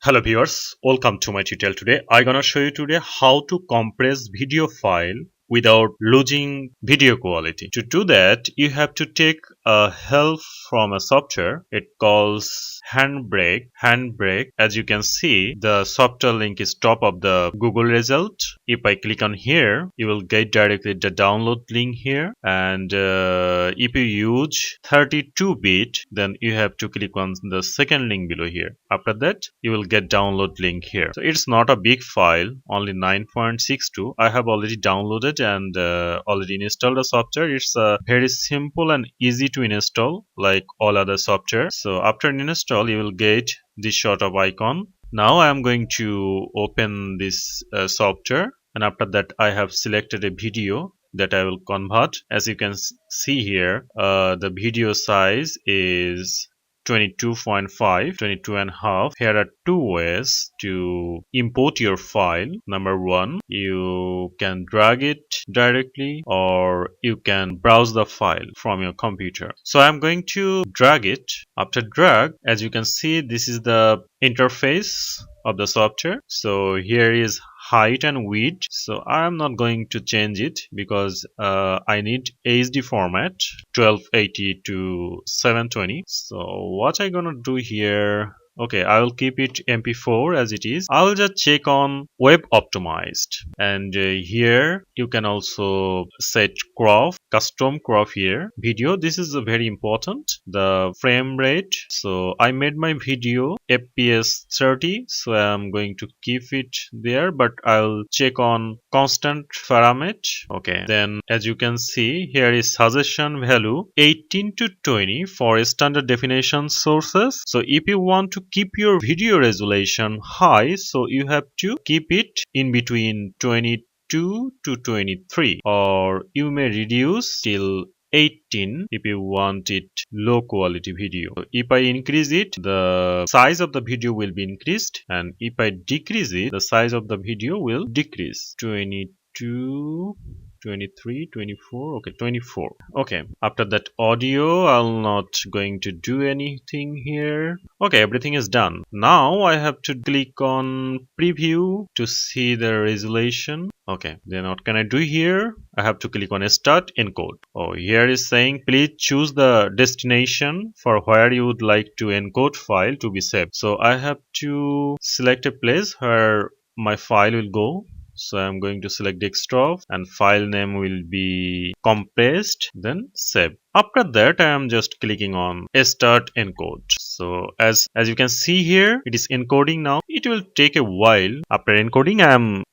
Hello viewers, welcome to my tutorial today. I'm gonna show you today how to compress video file without losing video quality. To do that, you have to take a help from a software. It calls Handbrake. Handbrake, as you can see, the software link is top of the Google result. If I click on here, you will get directly the download link here. And if you use 32-bit, then you have to click on the second link below here. After that, you will get download link here. So it's not a big file, only 9.62. I have already downloaded and already installed the software. It's very simple and easy to install like all other software. So after install, you will get this sort of icon. Now I am going to open this software, and after that I have selected a video that I will convert. As you can see here, the video size is 22.5, 22 and a half. Here are two ways to import your file. Number one, you can drag it directly, or you can browse the file from your computer. So I'm going to drag it. After drag, as you can see, this is the interface of the software. So here is height and width. So I'm not going to change it because I need HD format 1280 to 720. So what I'm gonna do here, okay, I will keep it MP4 as it is. I'll just check on web optimized, and here you can also set crop, custom crop here. Video, this is very important, the frame rate. So I made my video FPS 30, so I'm going to keep it there, but I'll check on constant parameter. Okay, then as you can see, here is suggestion value 18 to 20 for standard definition sources. So if you want to keep your video resolution high, so you have to keep it in between 22 to 23, or you may reduce till 18 if you want it low quality video. If I increase it, the size of the video will be increased, and if I decrease it, the size of the video will decrease. 22, 23, 24, okay, 24. Okay, after that audio, I'm not going to do anything here. Okay, everything is done. Now I have to click on preview to see the resolution. Okay, then what can I do here? I have to click on start encode. Oh, here is saying please choose the destination for where you would like to encode file to be saved. So I have to select a place where my file will go. So I'm going to select desktop, and file name will be compressed, then save. After that, I am just clicking on start encode. So as you can see here, it is encoding now. It will take a while. After encoding,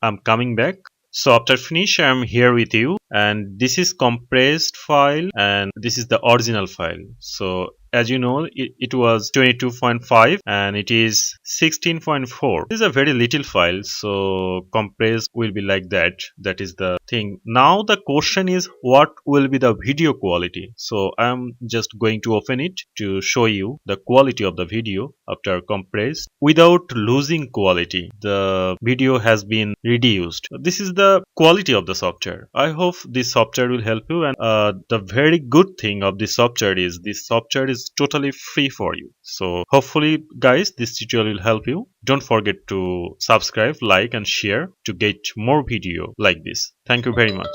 I'm coming back. So after finish, I'm here with you, and this is compressed file, and this is the original file. So as you know, it was 22.5 and it is 16.4. This is a very little file, so compressed will be like that. That is the thing. Now the question is, what will be the video quality? So I'm just going to open it to show you the quality of the video after compressed without losing quality. The video has been reduced. This is the quality of the software. I hope this software will help you, and the very good thing of this software is this software is totally free for you. So hopefully guys, this tutorial will help you. Don't forget to subscribe, like and share to get more video like this. Thank you very much.